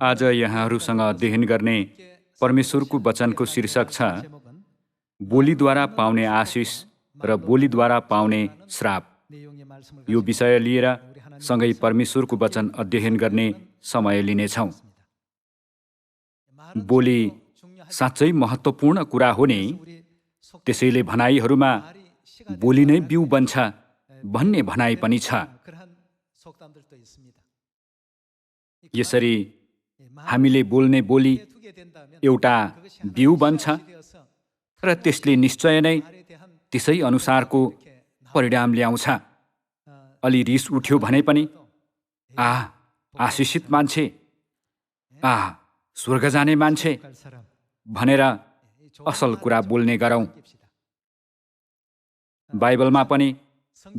आज यहाँहरूसँग अध्ययन गर्ने परमेश्वरको वचनको शीर्षक छ बोलीद्वारा पाउने आशिष र बोलीद्वारा पाउने श्राप। यो विषय लिएर सँगै परमेश्वरको वचन अध्ययन गर्ने समय लिनेछौँ। बोली साँच्चै महत्त्वपूर्ण कुरा हो नि। त्यसैले भनाइहरूमा बोली नै बिउ बन्छ भन्ने भनाइ पनि छ। यसरी हामीले बोल्ने बोली एउटा बिउ बन्छ र त्यसले निश्चय नै त्यसै अनुसारको परिणाम ल्याउँछ। अलि रिस उठ्यो भने पनि आशिषित मान्छे, स्वर्ग जाने मान्छे भनेर असल कुरा बोल्ने गरौँ। बाइबलमा पनि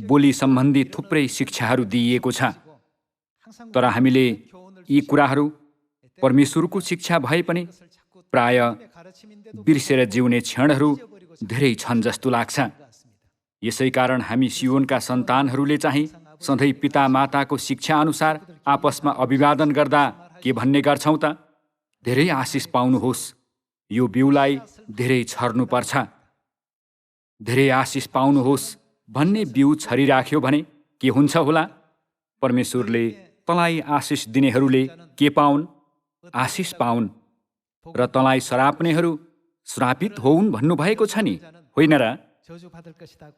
बोली सम्बन्धी थुप्रै शिक्षाहरू दिइएको छ। तर हामीले यी कुराहरू परमेश्वरको शिक्षा भए पनि प्राय बिर्सेर जिउने क्षणहरू धेरै छन् जस्तो लाग्छ। यसै कारण हामी सियोनका सन्तानहरूले चाहिँ सधैँ पिता माताको शिक्षा अनुसार आपसमा अभिवादन गर्दा के भन्ने गर्छौँ त? धेरै आशिष पाउनुहोस्। यो बिउलाई धेरै छर्नुपर्छ। धेरै आशिष पाउनुहोस् भन्ने बिउ छरिराख्यो भने के हुन्छ होला? परमेश्वरले तँलाई आशिष दिनेहरूले के पाउन्? आशिष पाउन्। र तँलाई श्राप्नेहरू श्रापित होउन् भन्नुभएको छ नि, होइन र?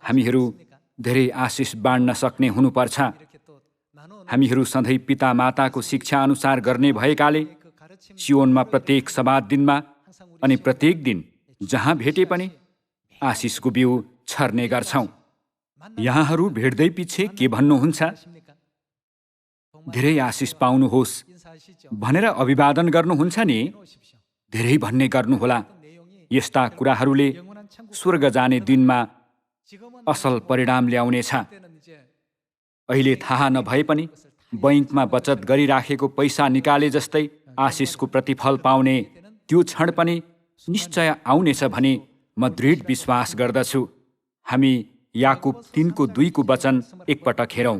हामीहरू धेरै आशिष बाँड्न सक्ने हुनुपर्छ। हामीहरू सधैँ पिता माताको शिक्षा अनुसार गर्ने भएकाले सियोनमा प्रत्येक सब्बात दिनमा अनि प्रत्येक दिन जहाँ भेटे पनि आशिषको बिउ छर्ने गर्छौँ। यहाँहरू भेट्दै पछि के भन्नुहुन्छ? धेरै आशिष पाउनुहोस् भनेर अभिवादन गर्नुहुन्छ नि। धेरै भन्ने गर्नुहोला। यस्ता कुराहरूले स्वर्ग जाने दिनमा असल परिणाम ल्याउनेछ। अहिले थाहा नभए पनि बैङ्कमा बचत गरिराखेको पैसा निकाले जस्तै आशिषको प्रतिफल पाउने त्यो क्षण पनि निश्चय आउनेछ भनी म दृढ विश्वास गर्दछु। हामी याकुब 3:2 वचन एकपटक हेरौँ।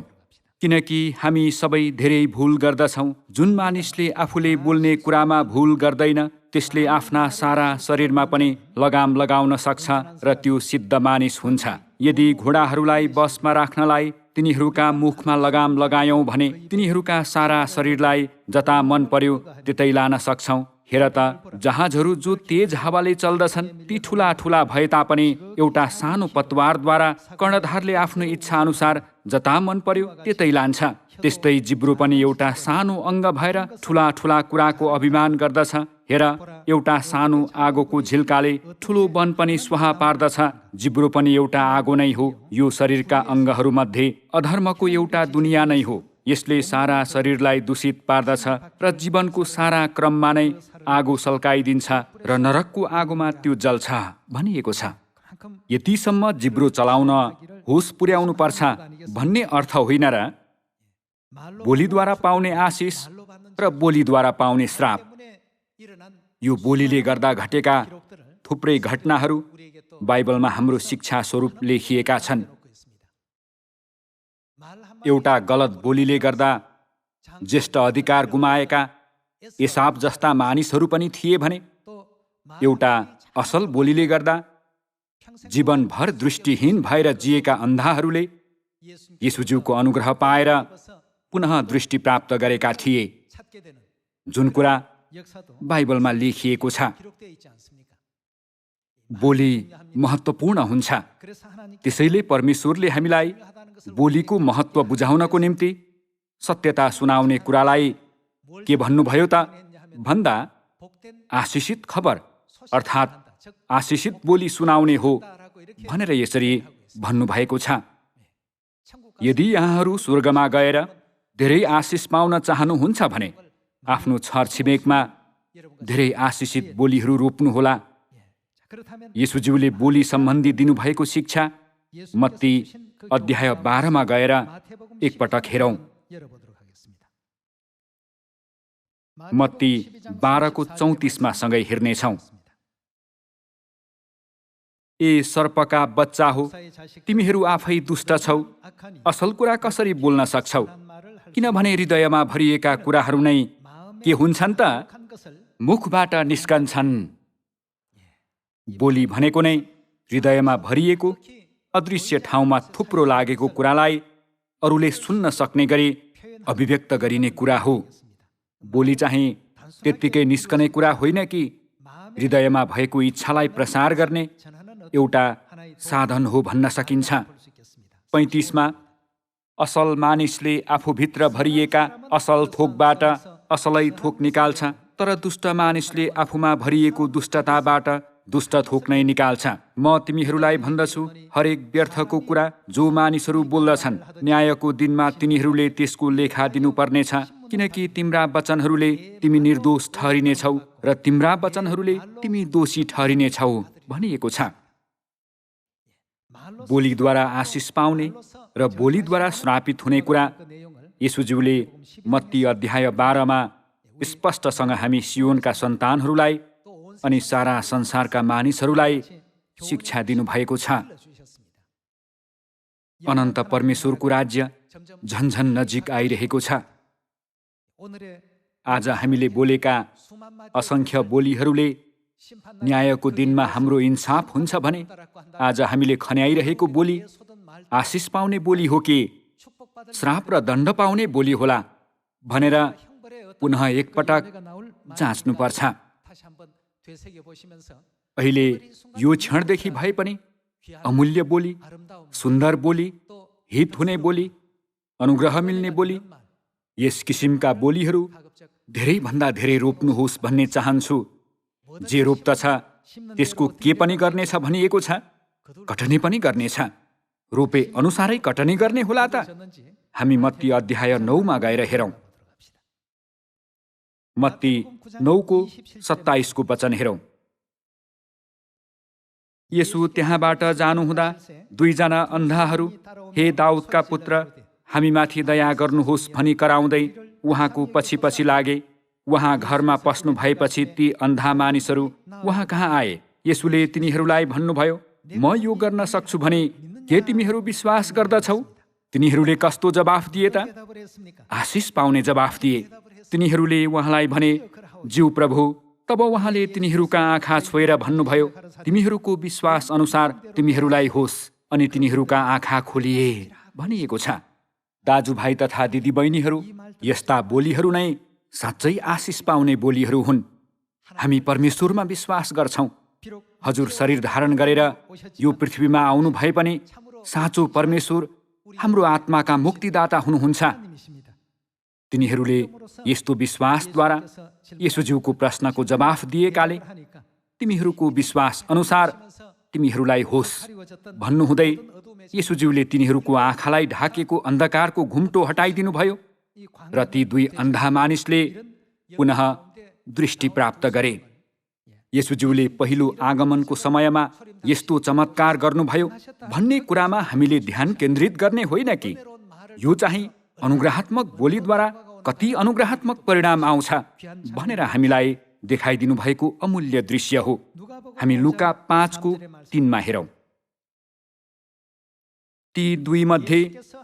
किनकि हामी सबै धेरै भुल गर्दछौँ। जुन मानिसले आफूले बोल्ने कुरामा भुल गर्दैन त्यसले आफ्ना सारा शरीरमा पनि लगाम लगाउन सक्छ र त्यो सिद्ध मानिस हुन्छ। यदि घोडाहरूलाई बसमा राख्नलाई तिनीहरूका मुखमा लगाम लगायौँ भने तिनीहरूका सारा शरीरलाई जता मन पर्यो त्यतै लान सक्छौँ। हेर त, जहाजहरू जो तेज हावाले चल्दछन् ती ठुला ठुला भए तापनि एउटा सानो पतवारद्वारा कर्णधारले आफ्नो इच्छा अनुसार जता मन पर्यो त्यतै लान्छ। त्यस्तै जिब्रो पनि एउटा सानो अङ्ग भएर ठुला ठुला कुराको अभिमान गर्दछ। हेर, एउटा सानो आगोको झिल्काले ठुलो वन पनि स्वाहा पार्दछ। जिब्रो पनि एउटा आगो नै हो। यो शरीरका अङ्गहरूमध्ये अधर्मको एउटा दुनियाँ नै हो। यसले सारा शरीरलाई दूषित पार्दछ र जीवनको सारा क्रममा नै आगो सल्काइदिन्छ र नरकको आगोमा त्यो जल्छ भनिएको छ। यतिसम्म जिब्रो चलाउन होस पुर्याउनु पर्छ भन्ने अर्थ होइन र? बोलीद्वारा पाउने आशिष र बोलीद्वारा पाउने श्राप। यो बोलीले गर्दा घटेका थुप्रै घटनाहरू बाइबलमा हाम्रो शिक्षा स्वरूप लेखिएका छन्। एउटा गलत बोलीले गर्दा ज्येष्ठ अधिकार गुमाएका एसाव जस्ता मानिसहरू पनि थिए भने एउटा असल बोलीले गर्दा जीवनभर दृष्टिहीन भएर जिएका अन्धाहरूले येशूज्यूको अनुग्रह पाएर पुनः दृष्टि प्राप्त गरेका थिए। जुन कुरा बाइबलमा लेखिएको छ। बोली महत्त्वपूर्ण हुन्छ। त्यसैले परमेश्वरले हामीलाई बोलीको महत्त्व बुझाउनको निम्ति सत्यता सुनाउने कुरालाई के भन्नुभयो त भन्दा आशिषित खबर अर्थात् आशिषित बोली सुनाउने हो भनेर यसरी भन्नुभएको छ। यदि यहाँहरू स्वर्गमा गएर धेरै आशिष पाउन चाहनुहुन्छ भने आफ्नो छरछिमेकमा धेरै आशिषित बोलीहरू रोप्नुहोला। येशूज्यूले बोली सम्बन्धी दिनुभएको शिक्षा मत्ती अध्याय 12 गएर एकपटक हेरौँ। मत्ती 12:34 सँगै हेर्नेछौँ। ए सर्पका बच्चा हो, तिमीहरू आफै दुष्ट छौ, असल कुरा कसरी बोल्न सक्छौ? किनभने हृदयमा भरिएका कुराहरू नै के हुन्छन् त मुखबाट निस्कन्छन्। बोली भनेको नै हृदयमा भरिएको अदृश्य ठाउँमा थुप्रो लागेको कुरालाई अरूले सुन्न सक्ने गरी अभिव्यक्त गरिने कुरा हो। बोली चाहिँ त्यत्तिकै निस्कने कुरा होइन कि हृदयमा भएको इच्छालाई प्रसार गर्ने एउटा साधन हो भन्न सकिन्छ। 35मा असल मानिसले आफूभित्र भरिएका असल थोकबाट असलै थोक निकाल्छ, तर दुष्ट मानिसले आफूमा भरिएको दुष्टताबाट दुष्ट थोक नै निकाल्छ। म तिमीहरूलाई भन्दछु, हरेक व्यर्थको कुरा जो मानिसहरू बोल्दछन्, न्यायको दिनमा तिनीहरूले त्यसको लेखा दिनुपर्नेछ, किनकि तिम्रा वचनहरूले तिमी निर्दोष ठहरिनेछौ र तिम्रा वचनहरूले तिमी दोषी ठहरिनेछौ भनिएको छ। बोलीद्वारा आशिष पाउने र बोलीद्वारा श्रापित हुने कुरा येशूज्यूले मत्ती अध्याय 12मा स्पष्टसँग हामी सियोनका सन्तानहरूलाई अनि सारा संसारका मानिसहरूलाई शिक्षा दिनुभएको छ। अनन्त परमेश्वरको राज्य झन्झन नजिक आइरहेको छ। आज हामीले बोलेका असङ्ख्य बोलीहरूले न्यायको दिनमा हाम्रो इन्साफ हुन्छ भने आज हामीले खन्याइरहेको बोली आशिष पाउने बोली हो कि श्राप र दण्ड पाउने बोली होला भनेर पुनः एकपटक जाँच्नुपर्छ। अहिले यो क्षणदेखि भए पनि अमूल्य बोली, सुन्दर बोली, हित हुने बोली, अनुग्रह मिल्ने बोली, यस किसिमका बोलीहरू धेरैभन्दा धेरै रोप्नुहोस् भन्ने चाहन्छु। जे रोप्दछ त्यसको के पनि गर्नेछ भनिएको छ, कटनी पनि गर्नेछ। रोपे अनुसारै कटनी गर्ने होला त। हामी मत्ती अध्याय 9मा गएर हेरौँ। मत्ती 9को 27को वचन हेरौँ। येशू त्यहाँबाट जानुहुँदा दुईजना अन्धाहरू, हे दाउदका पुत्र, हामीमाथि दया गर्नुहोस् भनी कराउँदै उहाँको पछि पछि लागे। उहाँ घरमा पस्नु भएपछि ती अन्धा मानिसहरू उहाँ कहाँ आए। येशूले तिनीहरूलाई भन्नुभयो, म यो गर्न सक्छु भने के तिमीहरू विश्वास गर्दछौ? तिनीहरूले कस्तो जवाफ दिए त? आशिष पाउने जवाफ दिए। तिनीहरूले उहाँलाई भने, ज्यू प्रभु। तब उहाँले तिनीहरूका आँखा छोएर भन्नुभयो, तिमीहरूको विश्वास अनुसार तिमीहरूलाई होस्। अनि तिनीहरूका आँखा खोलिए भनिएको छ। दाजुभाइ तथा दिदीबहिनीहरू, यस्ता बोलीहरू नै साँच्चै आशिष पाउने बोलीहरू हुन्। हामी परमेश्वरमा विश्वास गर्छौँ। हजुर शरीर धारण गरेर यो पृथ्वीमा आउनु भए पनि साँचो परमेश्वर हाम्रो आत्माका मुक्तिदाता हुनुहुन्छ। तिनीहरूले यस्तो विश्वासद्वारा येशूज्यूको प्रश्नको जवाफ दिएकाले तिमीहरूको विश्वास अनुसार तिमीहरूलाई होस् भन्नुहुँदै येशूज्यूले तिनीहरूको आँखालाई ढाकेको अन्धकारको घुम्टो हटाइदिनुभयो र ती दुई अन्धा मानिसले पुनः दृष्टि प्राप्त गरे। येशूज्यूले पहिलो आगमनको समयमा यस्तो चमत्कार गर्नुभयो भन्ने कुरामा हामीले ध्यान केन्द्रित गर्ने होइन कि यो चाहिँ अनुग्रहात्मक बोलीद्वारा कति अनुग्रहात्मक परिणाम आउँछ भनेर हामीलाई देखाइदिनु भएको अमूल्य दृश्य हो। हामी लुका 5को 3मा हेरौँ। ती दुई मध्ये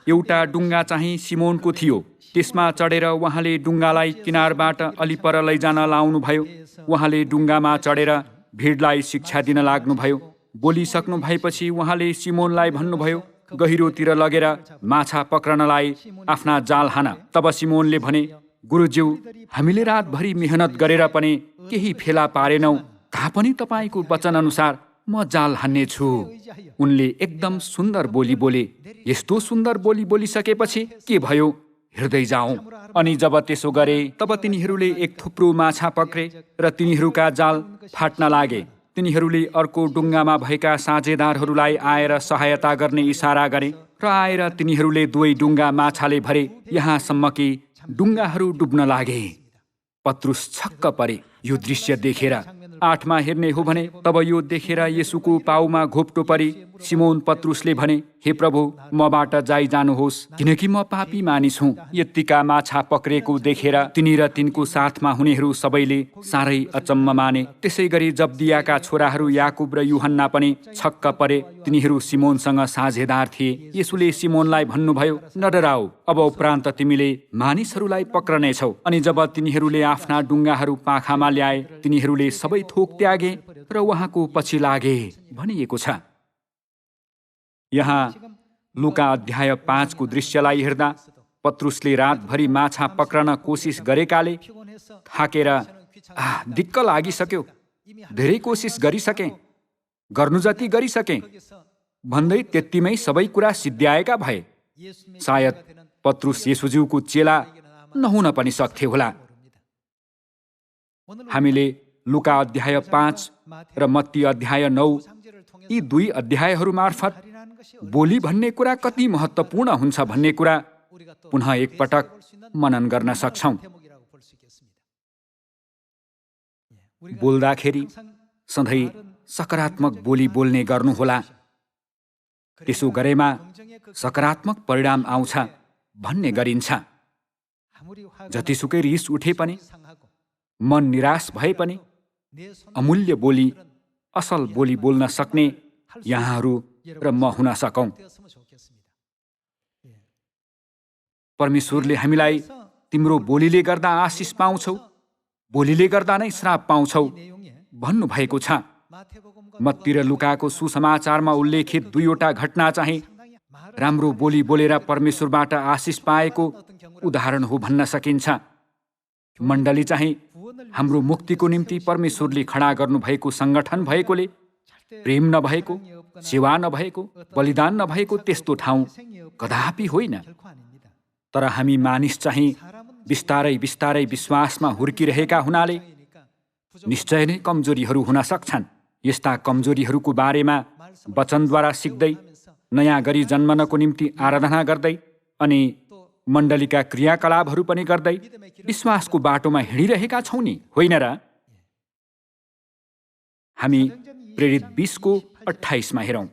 एउटा डुङ्गा चाहिँ सिमोनको थियो। त्यसमा चढेर उहाँले डुङ्गालाई किनारबाट अलिपर लैजान लाउनुभयो। उहाँले डुङ्गामा चढेर भिडलाई शिक्षा दिन लाग्नुभयो। बोलिसक्नु भएपछि उहाँले सिमोनलाई भन्नुभयो, गहिरोतिर लगेर माछा पक्रनलाई आफ्ना जाल हान। तब सिमोनले भने, गुरुज्यू, हामीले रातभरि मेहनत गरेर पनि केही फेला पारेनौँ, तापनि तपाईँको वचन अनुसार म जाल हान्नेछु। उनले एकदम सुन्दर बोली बोले। यस्तो सुन्दर बोली बोलिसकेपछि के भयो? हिँड्दै जाउँ। अनि जब त्यसो गरे तब तिनीहरूले एक थुप्रो माछा पक्रे र तिनीहरूका जाल फाट्न लागे। तिनीहरूले अर्को डुङ्गामा भएका साझेदारहरूलाई आएर सहायता गर्ने इसारा गरे र आएर तिनीहरूले दुवै डुङ्गा माछाले भरे, यहाँसम्म कि डुङ्गाहरू डुब्न लागे। पत्रुस छक्क परे यो दृश्य देखेर। 8मा हेर्ने हो भने, तब यो देखेर येशूको पाउमा घोप्टो परी सिमोन पत्रुसले भने, हे प्रभु, मबाट जानुहोस्, किनकि म पापी मानिस हुँ। यत्तिका माछा पक्रेको देखेर तिनी र तिनको साथमा हुनेहरू सबैले साह्रै अचम्म माने। त्यसै गरी जब्दियाका छोराहरू याकुब र यूहन्ना पनि छक्क परे। तिनीहरू सिमोनसँग साझेदार थिए। येशूले सिमोनलाई भन्नुभयो, नडराऊ, अब उपरान्त तिमीले मानिसहरूलाई पक्रनेछौ। अनि जब तिनीहरूले आफ्ना डुङ्गाहरू पाखामा ल्याए, तिनीहरूले सबै थोक त्यागे र उहाँको पछि लागे भनिएको छ। यहाँ लुका अध्याय 5 को दृश्यलाई हेर्दा पत्रुसले रातभरि माछा पक्रन कोसिस गरेकाले थाकेर दिक्क लागिसक्यो, धेरै कोसिस गरिसके, गर्नु जति गरिसके भन्दै त्यत्तिमै सबै कुरा सिद्ध्याएका भए। सायद पत्रुस येशूज्यूको चेला नहुन पनि सक्थे होला। हामीले लुका अध्याय 5 र मत्ती अध्याय 9 यी 2 अध्यायहरू मार्फत बोली भन्ने कुरा कति महत्त्वपूर्ण हुन्छ भन्ने कुरा पुनः एकपटक मनन गर्न सक्छौं। बोल्दाखेरि सधैँ सकारात्मक बोली बोल्ने गर्नुहोला। त्यसो गरेमा सकारात्मक परिणाम आउँछ भन्ने गरिन्छ। जतिसुकै रिस उठे पनि, मन निराश भए पनि अमूल्य बोली, असल बोली बोल्न सक्ने यहाँहरू र म हुन सकौं। परमेश्वरले हामीलाई तिम्रो बोलीले गर्दा आशिष पाउँछौ, बोलीले गर्दा नै श्राप पाउँछौ भन्नुभएको छ। मत्ती र लुकाको सुसमाचारमा उल्लेखित 2वटा घटना चाहिँ राम्रो बोली बोलेर परमेश्वरबाट आशिष पाएको उदाहरण हो भन्न सकिन्छ। मण्डली चाहिँ हाम्रो मुक्तिको निम्ति परमेश्वरले खडा गर्नुभएको सङ्गठन भएकोले प्रेम नभएको, सेवा नभएको, बलिदान नभएको त्यस्तो ठाउँ कदापि होइन। तर हामी मानिस चाहिँ बिस्तारै बिस्तारै विश्वासमा हुर्किरहेका हुनाले निश्चय नै कमजोरीहरू हुन सक्छन्। यस्ता कमजोरीहरूको बारेमा वचनद्वारा सिक्दै, नयाँ गरी जन्मनको निम्ति आराधना गर्दै अनि मण्डलीका क्रियाकलापहरू पनि गर्दै विश्वासको बाटोमा हिँडिरहेका छौँ नि, होइन र? हामी प्रेरित 20 को 28 मा हेरौँ।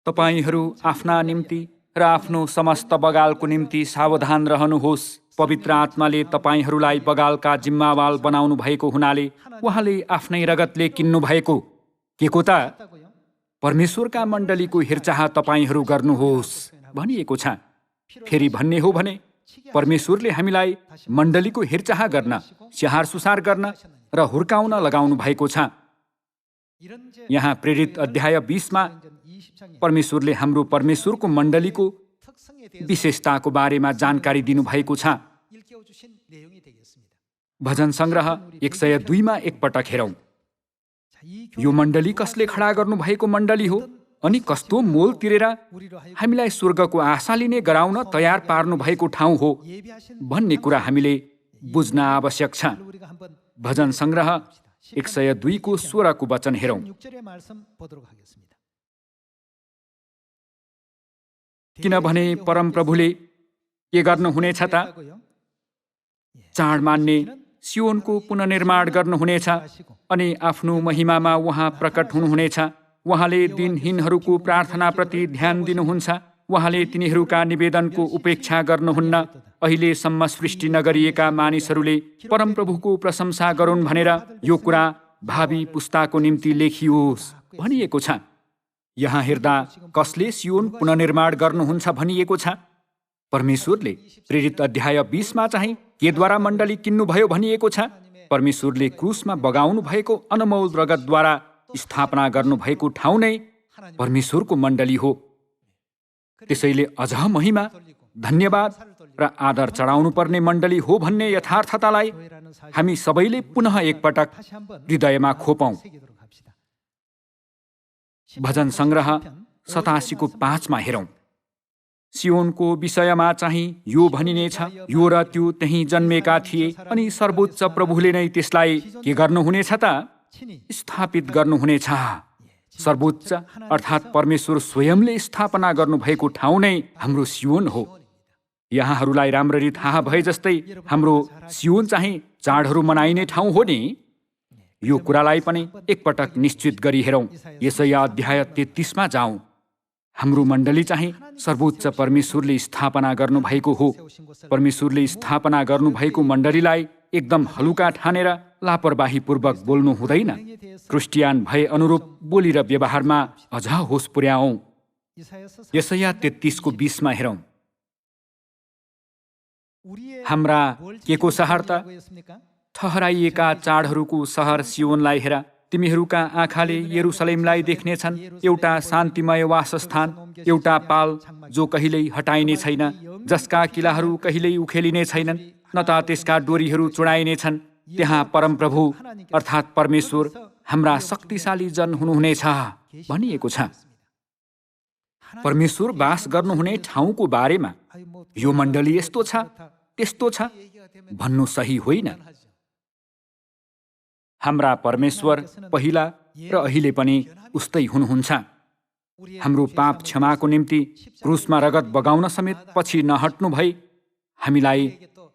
तपाईहरू आफ्ना निम्ति र आफ्नो समस्त बगालको निम्ति सावधान रहनुहोस्। पवित्र आत्माले तपाईहरूलाई बगालका जिम्मावाल बनाउनु भएको हुनाले उहाँले आफ्नै रगतले किन्नु भएको के को त परमेश्वरका मण्डलीको हेरचाह तपाईहरू गर्नुहोस् भनिएको छ। फेरि भन्ने हो भने परमेश्वरले हामीलाई मण्डलीको हेरचाह गर्न, स्याहार सुसार गर्न र हुर्काउन लगाउनु भएको छ। यहाँ प्रेरित अध्याय 20 मा परमेश्वरले हाम्रो परमेश्वरको मण्डलीको विशेषताको बारेमा जानकारी दिनुभएको छ। भजन सङ्ग्रह 102 मा एकपटक हेरौँ। यो मण्डली कसले खडा गर्नुभएको मण्डली हो अनि कस्तो मोल तिरेर हामीलाई स्वर्गको आशा लिने गराउन तयार पार्नु भएको ठाउँ हो भन्ने कुरा हामीले बुझ्न आवश्यक छ। भजन सङ्ग्रह 102 को 16 को वचन हेरौँ। किनभने परमप्रभुले के गर्नुहुनेछ त? चाड मान्ने सियोनको पुनर्निर्माण गर्नुहुनेछ अनि आफ्नो महिमामा उहाँ प्रकट हुनुहुनेछ। उहाँले दिनहीनहरूको प्रार्थनाप्रति ध्यान दिनुहुन्छ। उहाँले तिनीहरूका निवेदनको उपेक्षा गर्नुहुन्न। अहिलेसम्म सृष्टि नगरिएका मानिसहरूले परमप्रभुको प्रशंसा गरून् भनेर यो कुरा भावी पुस्ताको निम्ति लेखियोस् भनिएको छ। यहाँ हेर्दा कसले सियोन पुनर्निर्माण गर्नुहुन्छ भनिएको छ? परमेश्वरले। प्रेरित अध्याय 20 मा चाहिँ केद्वारा मण्डली किन्नुभयो भनिएको छ। परमेश्वरले क्रुसमा बगाउनु भएको अनमोल रगतद्वारा स्थापना गर्नुभएको ठाउँ नै परमेश्वरको मण्डली हो। त्यसैले अझ महिमा, धन्यवाद र आदर चढाउनु पर्ने मण्डली हो भन्ने यथार्थतालाई हामी सबैले पुनः एकपटक हृदयमा खोपौँ। भजन सङ्ग्रह 87 को 5 मा हेरौँ। सियोनको विषयमा चाहिँ यो भनिनेछ, यो र त्यो त्यहीँ जन्मेका थिए अनि सर्वोच्च प्रभुले नै त्यसलाई के गर्नुहुनेछ त? स्थापित गर्नुहुनेछ। सर्वोच्च अर्थात् परमेश्वर स्वयंले स्थापना गर्नुभएको ठाउँ नै हाम्रो सियोन हो। यहाँहरूलाई राम्ररी थाहा भए जस्तै हाम्रो सियोन चाहिँ चाडहरू मनाइने ठाउँ हो नि। यो कुरालाई पनि एकपटक निश्चित गरी हेरौँ। यसैया अध्याय 33 जाउँ। हाम्रो मण्डली चाहिँ सर्वोच्च परमेश्वरले स्थापना गर्नुभएको हो। परमेश्वरले स्थापना गर्नुभएको मण्डलीलाई एकदम हलुका ठानेर लापरवाहीपूर्वक बोल्नु हुँदैन। क्रिस्टियन भए अनुरूप बोली र व्यवहारमा अझ होस पुर्याऔँ। यसैया 33:20 हेरौँ। हाम्रा केको सहर त ठहराइएका चाडहरूको सहर सियोनलाई हेर। तिमीहरूका आँखाले यरुसलेमलाई देख्नेछन्, एउटा शान्तिमय वासस्थान, एउटा पाल जो कहिल्यै हटाइने छैन, जसका किलाहरू कहिल्यै उखेलिने छैनन्, न त त्यसका डोरीहरू चुडाइनेछन्। त्यहाँ परमप्रभु अर्थात् परमेश्वर हाम्रा शक्तिशाली जन हुनुहुनेछ भनिएको छ। परमेश्वर वास गर्नुहुने ठाउँको बारेमा यो मण्डली यस्तो छ त्यस्तो छ भन्नु सही होइन। हाम्रा परमेश्वर पहिला र अहिले पनि उस्तै हुनुहुन्छ। हाम्रो पाप क्षमाको निम्ति क्रुसमा रगत बगाउन समेत पछि नहट्नु भई हामीलाई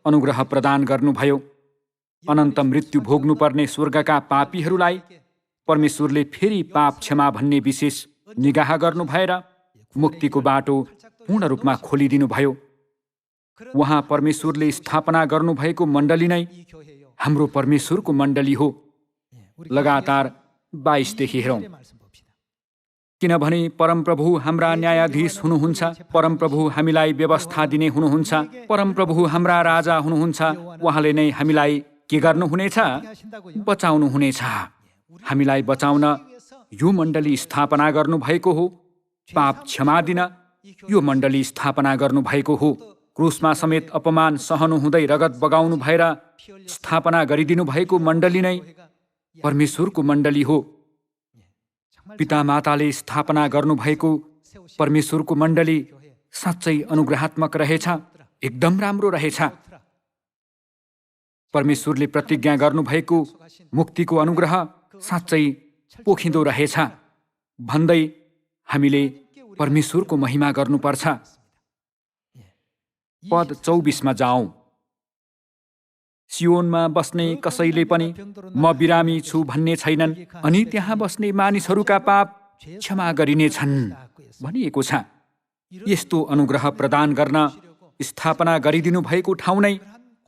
अनुग्रह प्रदान गर्नुभयो। अनन्त मृत्यु भोग्नुपर्ने स्वर्गका पापीहरूलाई परमेश्वरले फेरि पाप क्षमा भन्ने विशेष निगाह गर्नु भएर मुक्तिको बाटो पूर्ण रूपमा खोलिदिनु भयो। उहाँ परमेश्वरले स्थापना गर्नुभएको मण्डली नै हाम्रो परमेश्वरको मण्डली हो। लगातार 22 देखि हेरौँ। किनभने परमप्रभु हाम्रा न्यायाधीश हुनुहुन्छ, परमप्रभु हामीलाई व्यवस्था दिने हुनुहुन्छ, परमप्रभु हाम्रा राजा हुनुहुन्छ। उहाँले नै हामीलाई के गर्नुहुनेछ? बचाउनु हुनेछ। हामीलाई बचाउन यो मण्डली स्थापना गर्नुभएको हो। पाप क्षमा दिन यो मण्डली स्थापना गर्नुभएको हो। क्रुसमा समेत अपमान सहनु हुँदै रगत बगाउनु भएर स्थापना गरिदिनु भएको मण्डली नै परमेश्वरको मण्डली हो। पितामाताले स्थापना गर्नुभएको परमेश्वरको मण्डली साँच्चै अनुग्रहात्मक रहेछ, एकदम राम्रो रहेछ। परमेश्वरले प्रतिज्ञा गर्नुभएको मुक्तिको अनुग्रह साँच्चै पोखिँदो रहेछ भन्दै हामीले परमेश्वरको महिमा गर्नुपर्छ। पद 24 जाउँ। सियोनमा बस्ने कसैले पनि म बिरामी छु भन्ने छैनन्, अनि त्यहाँ बस्ने मानिसहरूका पाप क्षमा गरिनेछन् भनिएको छ। यस्तो अनुग्रह प्रदान गर्न स्थापना गरिदिनु भएको ठाउँ नै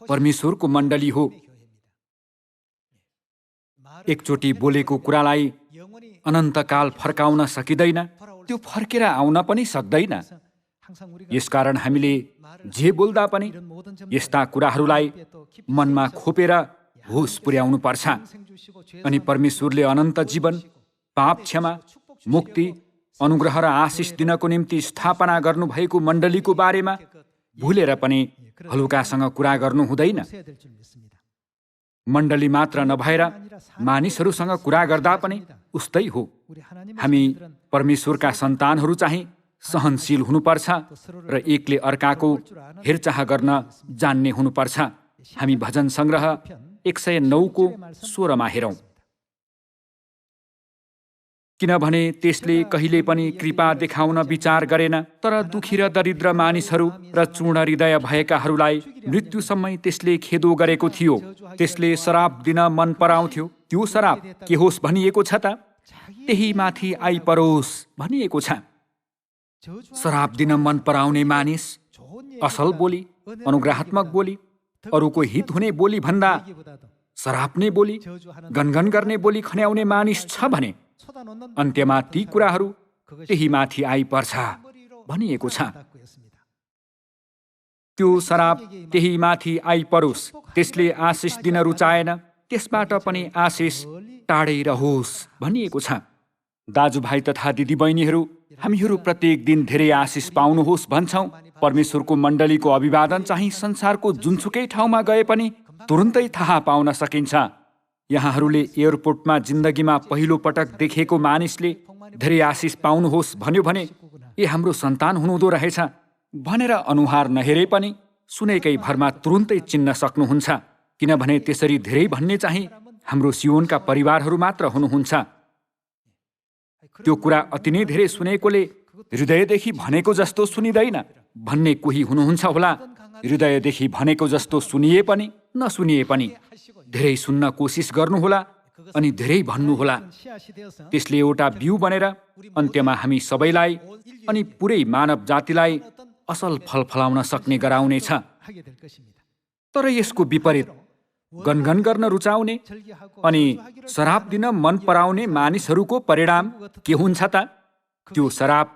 परमेश्वरको मण्डली हो। एकचोटि बोलेको कुरालाई अनन्तकाल फर्काउन सकिँदैन, त्यो फर्केर आउन पनि सक्दैन। यसकारण हामीले जे बोल्दा पनि यस्ता कुराहरूलाई मनमा खोपेर होस पुर्याउनु पर्छ। अनि परमेश्वरले अनन्त जीवन, पाप क्षमा, मुक्ति, अनुग्रह र आशिष दिनको निम्ति स्थापना गर्नुभएको मण्डलीको बारेमा भुलेर पनि हलुकासँग कुरा गर्नु हुँदैन। मण्डली मात्र नभएर मानिसहरूसँग कुरा गर्दा पनि उस्तै हो। हामी परमेश्वरका सन्तानहरू चाहिँ सहनशील हुनुपर्छ र एकले अर्काको हेरचाह गर्न जान्ने हुनुपर्छ। हामी भजन सङ्ग्रह 109:16 हेरौँ। किनभने त्यसले कहिले पनि कृपा देखाउन विचार गरेन, तर दुखी र दरिद्र मानिसहरू र चूर्ण हृदय भएकाहरूलाई मृत्युसम्मै त्यसले खेदो गरेको थियो। त्यसले शराप दिन मन पराउँथ्यो। त्यो शराप के होस् भनिएको छ त? त्यही माथि आइपरोस् भनिएको छ। शराप दिन मन पराउने मानिस असल बोली, अनुग्रहात्मक बोली, अरूको हित हुने बोली भन्दा शराप्ने बोली, गनगन गर्ने बोली खन्याउने मानिस छ भने अन्त्यमा ती कुराहरू त्यही माथि आइपर्छ भनिएको छ। त्यो शराप त्यही माथि आइपरोस्। त्यसले आशिष दिन रुचाएन, त्यसबाट पनि आशिष टाढै रहोस् भनिएको छ। दाजुभाइ तथा दिदीबहिनीहरू, हामीहरू प्रत्येक दिन धेरै आशिष पाउनुहोस् भन्छौँ। परमेश्वरको मण्डलीको अभिवादन चाहिँ संसारको जुनसुकै ठाउँमा गए पनि तुरुन्तै थाहा पाउन सकिन्छ। यहाँहरूले एयरपोर्टमा जिन्दगीमा पहिलो पटक देखेको मानिसले धेरै आशिष पाउनुहोस् भन्यो भने ए हाम्रो सन्तान हुनुहुँदो रहेछ भनेर अनुहार नहेरे पनि सुनेकै भरमा तुरुन्तै चिन्न सक्नुहुन्छ। किनभने त्यसरी धेरै भन्ने चाहिँ हाम्रो सियोनका परिवारहरू मात्र हुनुहुन्छ। त्यो कुरा अति नै धेरै सुनेकोले हृदयदेखि भनेको जस्तो सुनिँदैन भन्ने कोही हुनुहुन्छ होला, हृदयदेखि भनेको जस्तो सुनिए पनि नसुनिए पनि धेरै सुन्न कोसिस गर्नुहोला अनि धेरै भन्नुहोला। त्यसले एउटा बिउ बनेर अन्त्यमा हामी सबैलाई अनि पुरै मानव जातिलाई असल फल फलाउन सक्ने गराउनेछ। तर यसको विपरीत गनगन गर्न रुचाउने अनि शराब दिन मन पराउने मानिसहरूको परिणाम के हुन्छ त? त्यो शराब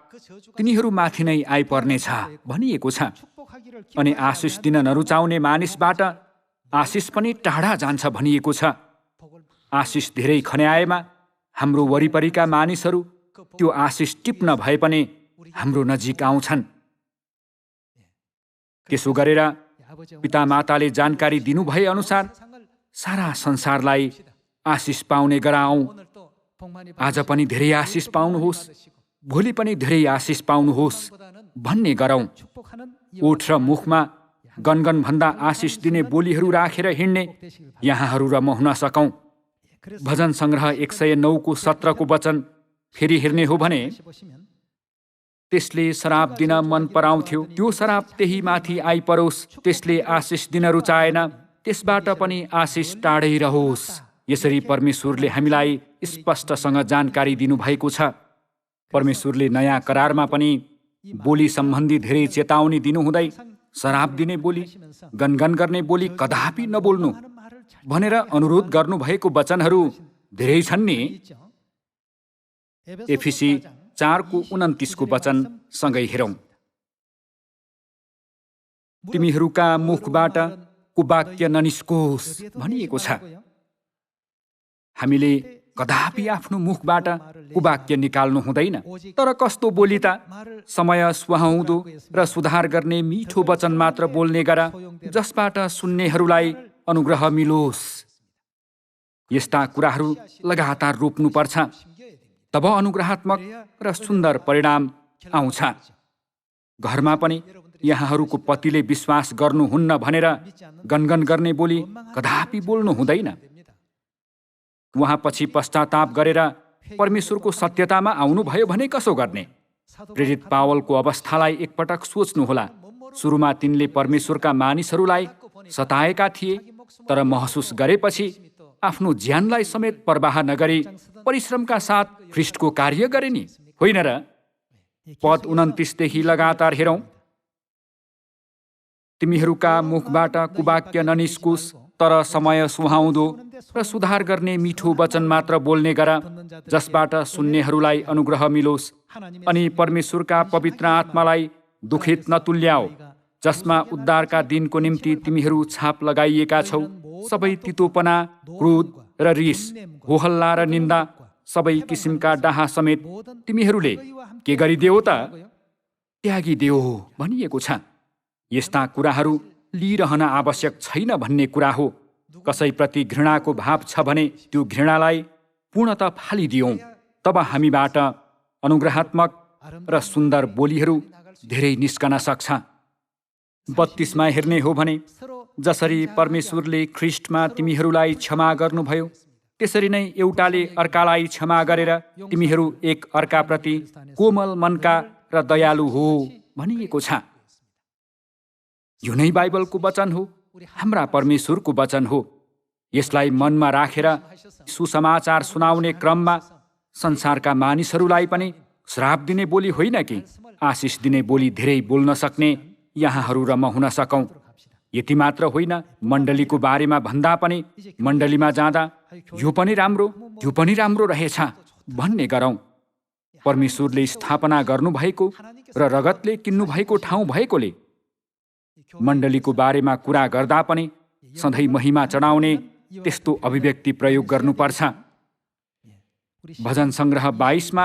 तिनीहरूमाथि नै आइपर्नेछ भनिएको छ। अनि आशिष दिन नरुचाउने मानिसबाट आशिष पनि टाढा जान्छ भनिएको छ। आशिष धेरै खन्याएमा हाम्रो वरिपरिका मानिसहरू त्यो आशिष टिप्न भए पनि हाम्रो नजिक आउँछन्। त्यसो गरेर पितामाताले जानकारी दिनुभए अनुसार सारा संसारलाई आशिष पाउने गराऔं। आज पनि धेरै आशिष पाउनुहोस्, भोलि पनि धेरै आशिष पाउनुहोस् भन्ने गरौं। ओठ र मुखमा गनगन भन्दा आशिष दिने बोलीहरू राखेर हिँड्ने यहाँहरू र म हुन सकौं। भजन संग्रह 109 को 17 को वचन फेरि हेर्ने हो भने त्यसले शराब दिन मन पराउँथ्यो, त्यो शराब त्यही माथि आइपरोस्। त्यसले आशिष दिन रुचाएन, त्यसबाट पनि आशिष टाढै रहोस्। यसरी परमेश्वरले हामीलाई स्पष्टसँग जानकारी दिनुभएको छ। परमेश्वरले नयाँ करारमा पनि बोली सम्बन्धी धेरै चेतावनी दिनुहुँदै शराब दिने बोली, गनगन गर्ने बोली कदापि नबोल्नु भनेर अनुरोध गर्नुभएको वचनहरू धेरै छन् नि। एफिसी 4 को 29 को वचन सँगै हेरौं। तिमीहरूका मुखबाट कुवाक्य ननिस्कोस् भनिएको छ। हामीले कदापि आफ्नो मुखबाट कुवाक्य निकाल्नु हुँदैन। तर कस्तो बोली त? समय सुहाउँदो र सुधार गर्ने मिठो वचन मात्र बोल्ने गर, जसबाट सुन्नेहरूलाई अनुग्रह मिलोस्। यस्ता कुराहरू लगातार रोप्नुपर्छ, तब अनुग्रहात्मक र सुन्दर परिणाम आउँछ। घरमा पनि यहाँहरूको पतिले विश्वास गर्नुहुन्न भनेर गनगन गर्ने बोली कदापि बोल्नु हुँदैन। उहाँ पछि पश्चाताप गरेर परमेश्वरको सत्यतामा आउनुभयो भने कसो गर्ने? प्रेरित पावलको अवस्थालाई एकपटक सोच्नुहोला। सुरुमा तिनले परमेश्वरका मानिसहरूलाई सताएका थिए, तर महसुस गरेपछि आफ्नो ज्यानलाई समेत परवाह नगरी परिश्रमका साथ ख्रीष्टको कार्य गरे नि, होइन र? पद 29 देखि लगातार हेरौं। तिमीहरूका मुखबाट कुवाक्य ननिस्कोस्, तर समय सुहाउँदो र सुधार गर्ने मिठो वचन मात्र बोल्ने गर, जसबाट सुन्नेहरूलाई अनुग्रह मिलोस्। अनि परमेश्वरका पवित्र आत्मालाई दुखित नतुल्याओ, जसमा उद्धारका दिनको निम्ति तिमीहरू छाप लगाइएका छौ। सबै तितोपना, क्रोध र रिस, होहल्ला र निन्दा, सबै किसिमका डाहा समेत तिमीहरूले के गरिदेऊ त? त्यागिदेऊ भनिएको छ। यस्ता कुराहरू लिइरहन आवश्यक छैन भन्ने कुरा हो। कसैप्रति घृणाको भाव छ भने त्यो घृणालाई पूर्णतः फालिदियौं, तब हामीबाट अनुग्रहात्मक र सुन्दर बोलीहरू धेरै निस्कन सक्छ। 32 मा हेर्ने हो भने जसरी परमेश्वरले ख्रीष्टमा तिमीहरूलाई क्षमा गर्नुभयो, त्यसरी नै एउटाले अर्कालाई क्षमा गरेर तिमीहरू एक अर्काप्रति कोमल मनका र दयालु हो भनिएको छ। यो नै बाइबलको वचन हो, हाम्रा परमेश्वरको वचन हो। यसलाई मनमा राखेर सुसमाचार सुनाउने क्रममा संसारका मानिसहरूलाई पनि श्राप दिने बोली होइन कि आशिष दिने बोली धेरै बोल्न सक्ने यहाँहरू र म हुन सकौं। यति मात्र होइन, मण्डलीको बारेमा भन्दा पनि मण्डलीमा जाँदा यो पनि राम्रो, त्यो पनि राम्रो रहेछ भन्ने गरौं। परमेश्वरले स्थापना गर्नुभएको र रगतले किन्नुभएको ठाउँ भएकोले मण्डलीको बारेमा कुरा गर्दा पनि सधैँ महिमा चढाउने त्यस्तो अभिव्यक्ति प्रयोग गर्नुपर्छ। भजन संग्रह 22 मा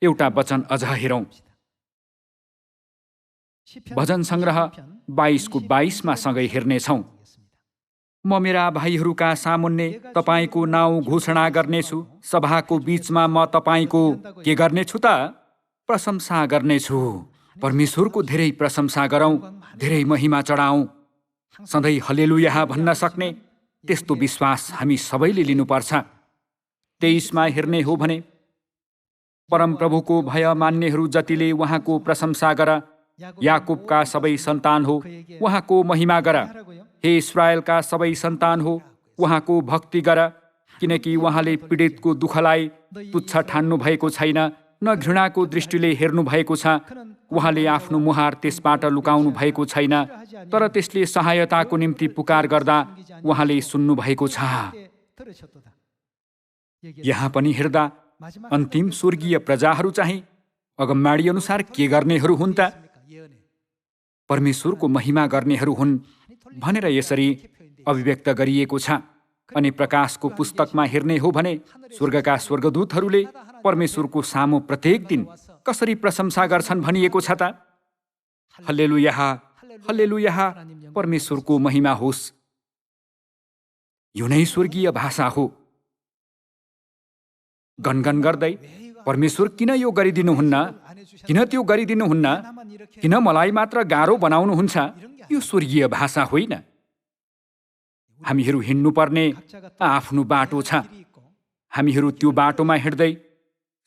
एउटा वचन अझ हेरौं। भजन संग्रह 22 को 22 मा सँगै हेर्नेछौं। म मेरा भाइहरूका सामुन्ने तपाईको नाउँ घोषणा गर्नेछु। सभाको बीचमा म तपाईको के गर्नेछु त? प्रशंसा गर्नेछु। परमेश्वरको धेरै प्रशंसा गरौं, धेरै महिमा चढाउँ। सधैँ हल्लेलुया भन्न सक्ने त्यस्तो विश्वास हामी सबैले लिनुपर्छ। 23 मा हेर्ने हो भने परमप्रभुको भय मान्नेहरू जतिले उहाँको प्रशंसा गर, याकुबका सबै सन्तान हो, उहाँको महिमा गर। हे इस्राएलका सबै सन्तान हो, उहाँको भक्ति गर, किनकि उहाँले पीडितको दुःखलाई तुच्छ ठान्नु भएको छैन, न घृणाको दृष्टिले हेर्नु भएको छ। उहाँले आफ्नो मुहार त्यसबाट लुकाउनु भएको छैन, तर त्यसले सहायताको निम्ति पुकार गर्दा उहाँले सुन्नु भएको छ। यहाँ पनि हेर्दा अन्तिम स्वर्गीय प्रजाहरू चाहिँ अगमबाणी अनुसार के गर्नेहरू हुन् त? परमेश्वरको महिमा गर्नेहरू हुन् भनेर यसरी अभिव्यक्त गरिएको छ। अनि प्रकाशको पुस्तकमा हेर्ने हो भने स्वर्गका स्वर्गदूतहरूले परमेश्वरको सामु प्रत्येक दिन कसरी प्रशंसा गर्छन् भनिएको छ त? हल्लेलुया, हल्लेलुया, परमेश्वरको महिमा होस्। यो नै स्वर्गीय भाषा हो। गनगन गर्दै परमेश्वर किन यो गरिदिनुहुन्न, किन त्यो गरिदिनुहुन्न, किन मलाई मात्र गाह्रो बनाउनुहुन्छ? यो स्वर्गीय भाषा होइन। हामीहरू हिँड्नुपर्ने आफ्नो बाटो छ। हामीहरू त्यो बाटोमा हिँड्दै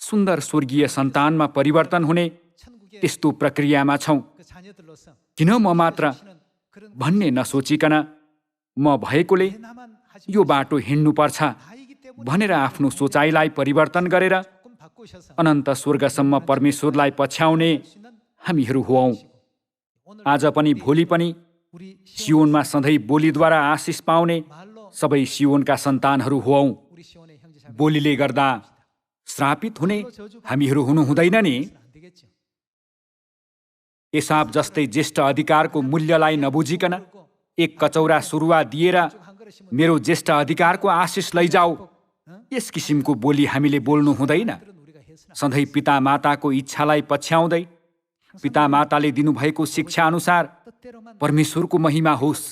सुन्दर स्वर्गीय सन्तानमा परिवर्तन हुने त्यस्तो प्रक्रियामा छौँ। किन म मात्र भन्ने नसोचिकन म भएकोले यो बाटो हिँड्नुपर्छ भनेर आफ्नो सोचाइलाई परिवर्तन गरेर अनन्त स्वर्गसम्म परमेश्वरलाई पछ्याउने हामीहरू हौँ। आज पनि भोलि पनि सियोनमा सधैँ बोलीद्वारा आशिष पाउने सबै सियोनका सन्तानहरू हौँ। बोलीले गर्दा श्रापित हुने हामीहरू हुनु हुँदैन नि। एसाव जस्तै ज्येष्ठ अधिकारको मूल्यलाई नबुझिकन एक कचौरा सुरुवा दिएर मेरो ज्येष्ठ अधिकारको आशिष लैजाऊ, यस किसिमको बोली हामीले बोल्नु हुँदैन। सधैँ पिता माताको इच्छालाई पछ्याउँदै पिता माताले दिनुभएको शिक्षा अनुसार परमेश्वरको महिमा होस्,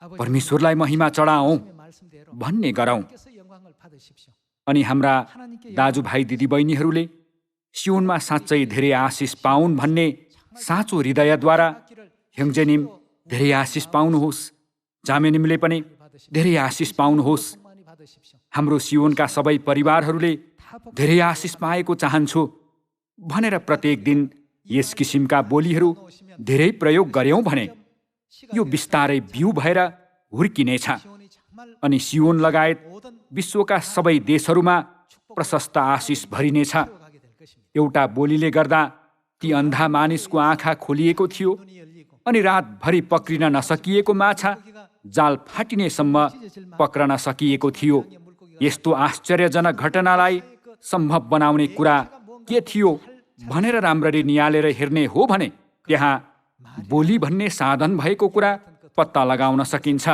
परमेश्वरलाई महिमा चढाऔँ भन्ने गरौँ। अनि हाम्रा दाजुभाइ दिदीबहिनीहरूले सियोनमा साँच्चै धेरै आशिष पाउन् भन्ने साँचो हृदयद्वारा हेङ्जेनिम धेरै आशिष पाउनुहोस्, जामेनिमले पनि धेरै आशिष पाउनुहोस्। हाम्रो सियोनका सबै परिवारहरूले धेरै आशिष पाएको चाहन्छु भनेर प्रत्येक दिन यस किसिमका बोलीहरू धेरै प्रयोग गर्यौं भने यो बिस्तारै बिउ भएर हुर्किनेछ अनि सियोन लगायत विश्वका सबै देशहरूमा प्रशस्त आशिष भरिनेछ। एउटा बोलीले गर्दा ती अन्धा मानिसको आँखा खोलिएको थियो अनि रातभरि पक्रिन नसकिएको माछा जाल फाटिनेसम्म पक्रन सकिएको थियो। यस्तो आश्चर्यजनक घटनालाई सम्भव बनाउने कुरा के थियो भनेर राम्ररी नियालेर हेर्ने हो भने त्यहाँ बोली भन्ने साधन भएको कुरा पत्ता लगाउन सकिन्छ।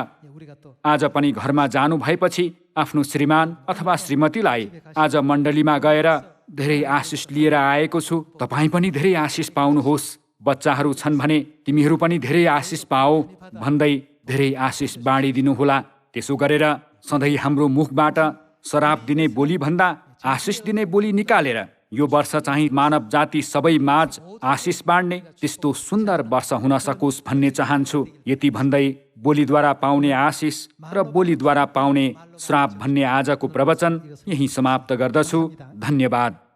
आज पनि घरमा जानु भएपछि आफ्नो श्रीमान अथवा श्रीमतीलाई आज मण्डलीमा गएर धेरै आशिष लिएर आएको छु, तपाईँ पनि धेरै आशिष पाउनुहोस्, बच्चाहरू छन् भने तिमीहरू पनि धेरै आशिष पाओ भन्दै धेरै आशिष बाँडिदिनुहोला। त्यसो गरेर सधैँ हाम्रो मुखबाट शराब दिने बोली भन्दा आशिष दिने बोली निकालेर यो वर्ष चाहिँ मानव जाति सबै माझ आशिष बाँड्ने त्यस्तो सुन्दर वर्ष हुन सकोस् भन्ने चाहन्छु। यति भन्दै बोलीद्वारा पाउने आशिष र बोलीद्वारा पाउने श्राप भन्ने आजको प्रवचन यही समाप्त गर्दछु। धन्यवाद।